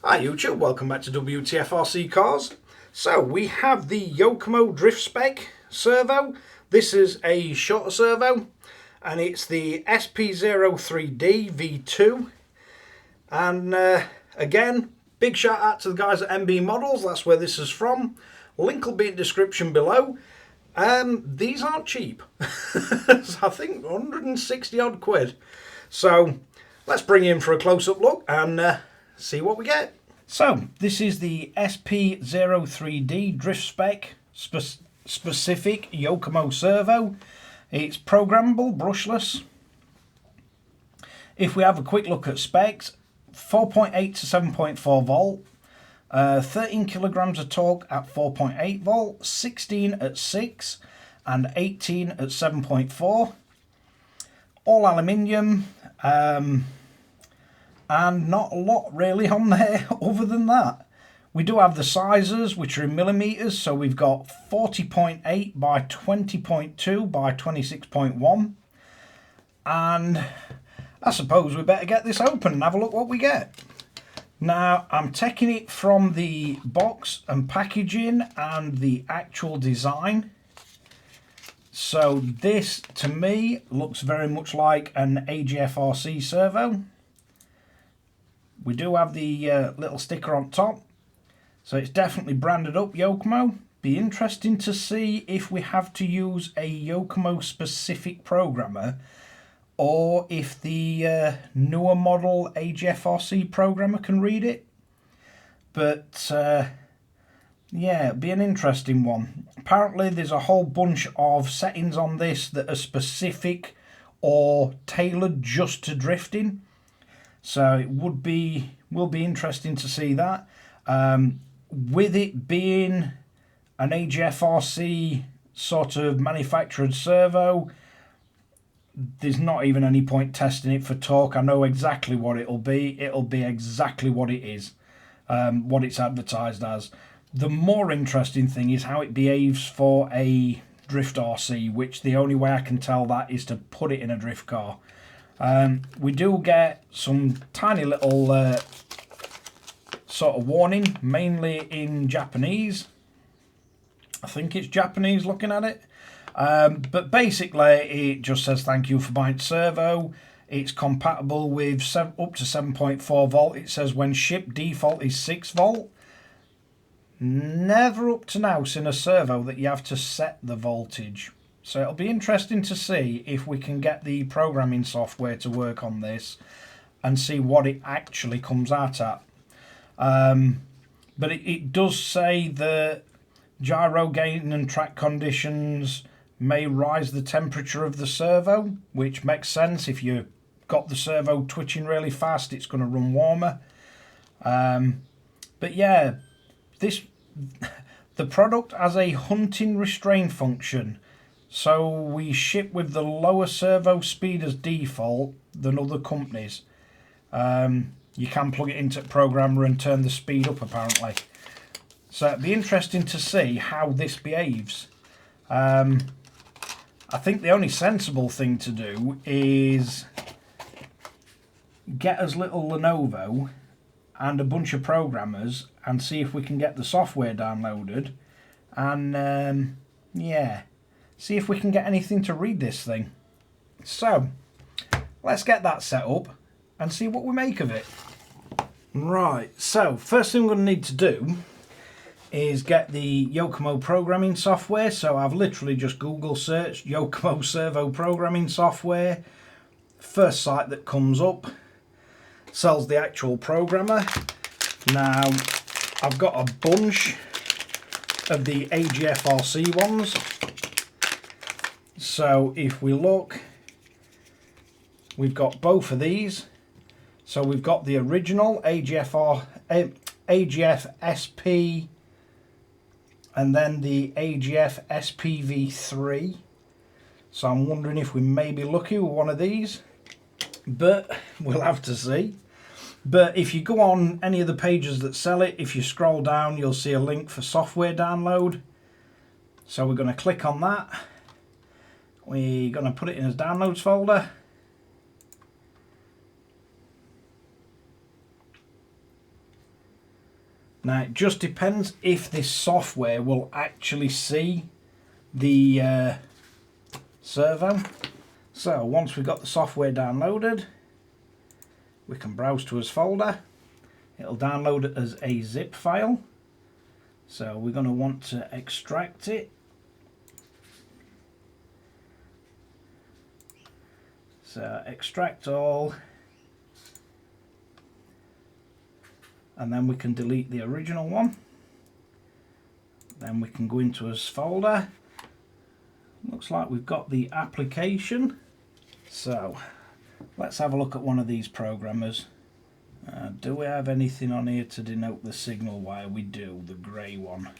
Hi YouTube, welcome back to Wtf Rc Cars. So we have the Yokomo Drift Spec servo. This is a shorter servo and it's the SP-03D V2. And again, big shout out to the guys at MB Models, that's where this is from. Link will be in the description below. These aren't cheap. I think 160 odd quid. So let's bring you in for a close-up look and see what we get. So this is the SP-03D Drift Spec specific Yokomo servo. It's programmable, brushless. If we have a quick look at specs, 4.8 to 7.4 volt, 13 kilograms of torque at 4.8 volt, 16 at 6 and 18 at 7.4. All aluminium. And not a lot really on there other than that. We do have the sizes, which are in millimeters, so we've got 40.8 by 20.2 by 26.1. And I suppose we better get this open and have a look what we get. Now, I'm taking it from the box and packaging and the actual design. So this, to me, looks very much like an Wtf Rc servo. We do have the little sticker on top, so it's definitely branded up Yokomo. Be interesting to see if we have to use a Yokomo specific programmer or if the newer model Wtf Rc programmer can read it. But yeah, it'll be an interesting one. Apparently there's a whole bunch of settings on this that are specific or tailored just to drifting. So it will be interesting to see that. With it being an Wtf Rc sort of manufactured servo, there's not even any point testing it for torque. I know exactly what it'll be. It'll be exactly what it is, what it's advertised as. The more interesting thing is how it behaves for a drift RC, which the only way I can tell that is to put it in a drift car. We do get some tiny little sort of warning, mainly in Japanese. I think it's Japanese looking at it. But basically it just says thank you for buying servo. It's compatible with up to 7.4 volt. It says when shipped default is 6 volt. Never up to now seen a servo that you have to set the voltage. So it'll be interesting to see if we can get the programming software to work on this and see what it actually comes out at. But it does say that gyro gain and track conditions may rise the temperature of the servo, which makes sense. If you've got the servo twitching really fast, it's going to run warmer. But yeah, the product has a hunting restrain function. So we ship with the lower servo speed as default than other companies. You can plug it into a programmer and turn the speed up apparently. So it'd be interesting to see how this behaves. I think the only sensible thing to do is get us little Lenovo and a bunch of programmers and see if we can get the software downloaded and yeah, see if we can get anything to read this thing. So let's get that set up and see what we make of it. Right, so first thing we're going to need to do is get the Yokomo programming software. So I've literally just Google searched Yokomo servo programming software. First site that comes up sells the actual programmer. Now I've got a bunch of the Wtf Rc ones. So if we look, we've got both of these. So we've got the original Wtf SP and then the Wtf SP-V3. So I'm wondering if we may be lucky with one of these, but we'll have to see. But if you go on any of the pages that sell it, if you scroll down, you'll see a link for software download. So we're going to click on that. We're going to put it in as downloads folder. Now it just depends if this software will actually see the servo. So once we've got the software downloaded, we can browse to his folder. It'll download it as a zip file. So we're going to want to extract it. So extract all, and then we can delete the original one. Then we can go into his folder. Looks like we've got the application. So let's have a look at one of these programmers. Do we have anything on here to denote the signal wire? We do, the grey one.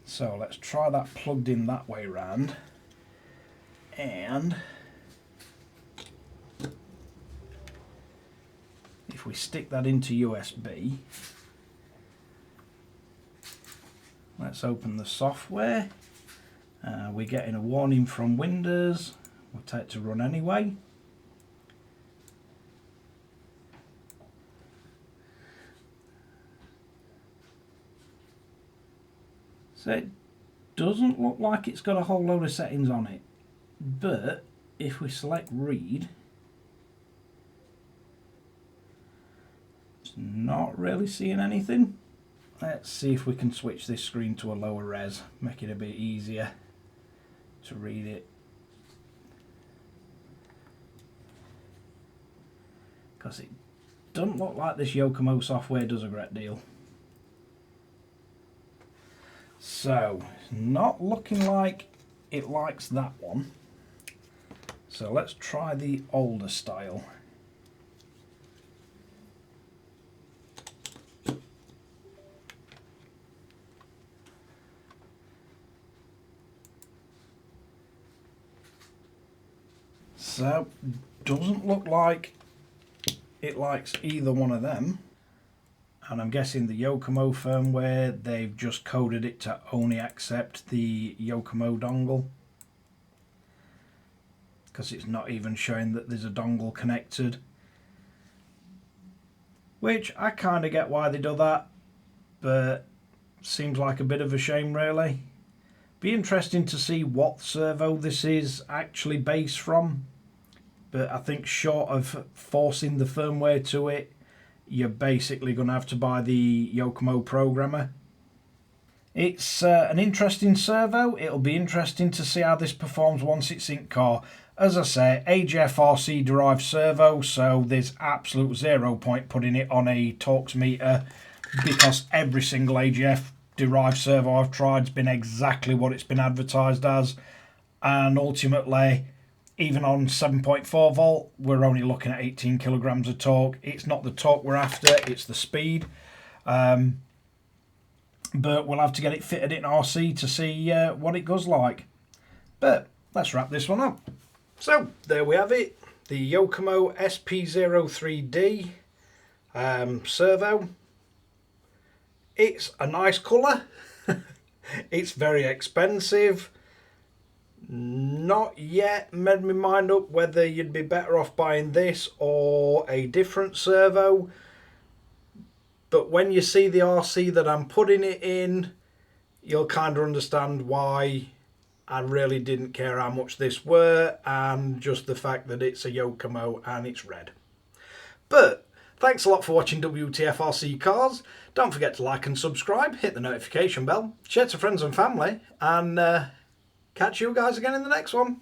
So let's try that plugged in that way round. And if we stick that into USB, let's open the software. We're getting a warning from Windows. We'll take it to run anyway. So it doesn't look like it's got a whole load of settings on it, but if we select read, it's not really seeing anything. Let's see if we can switch this screen to a lower res, make it a bit easier to read it. Because it doesn't look like this Yokomo software does a great deal. So, not looking like it likes that one. So let's try the older style. So, doesn't look like it likes either one of them. And I'm guessing the Yokomo firmware, they've just coded it to only accept the Yokomo dongle, because it's not even showing that there's a dongle connected. Which I kind of get why they do that, but seems like a bit of a shame really. Be interesting to see what servo this is actually based from, but I think short of forcing the firmware to it, you're basically going to have to buy the Yokomo programmer. It's an interesting servo. It'll be interesting to see how this performs once it's in car. As I say, Wtf Rc derived servo, so there's absolute zero point putting it on a Torx meter, because every single Wtf derived servo I've tried has been exactly what it's been advertised as, and ultimately even on 7.4 volt, we're only looking at 18 kilograms of torque. It's not the torque we're after, it's the speed. But we'll have to get it fitted in RC to see what it goes like. But let's wrap this one up. So there we have it, the Yokomo SP-03D servo. It's a nice colour. It's very expensive. Not yet made my mind up whether you'd be better off buying this or a different servo, but when you see the RC that I'm putting it in, you'll kind of understand why I really didn't care how much this were, and just the fact that it's a Yokomo and it's red. But thanks a lot for watching Wtf Rc Cars. Don't forget to like and subscribe, hit the notification bell, share to friends and family, and catch you guys again in the next one.